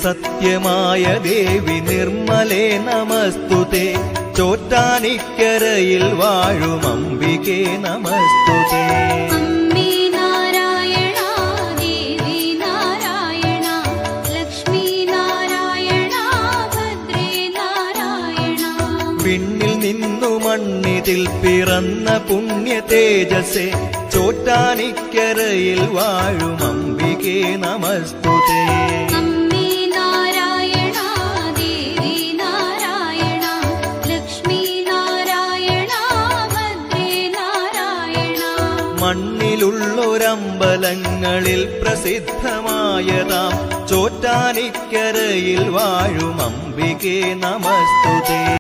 സത്യമായ ദേവി നിർമ്മലേ നമസ്തുതേ ചോറ്റാനിക്കരയിൽ വാഴും അംബികേ നമസ്തുതേ പിന്നിൽ നിന്നു മണ്ണിതിൽ പിറന്ന പുണ്യ തേജസ്സേ ചോറ്റാനിക്കരയിൽ വാഴും അംബികേ നമസ്തുതേ മണ്ണിലുള്ളൊരമ്പലങ്ങളിൽ പ്രസിദ്ധമായതാം ചോറ്റാനിക്കരയിൽ വാഴും അംബികേ നമസ്തുതേ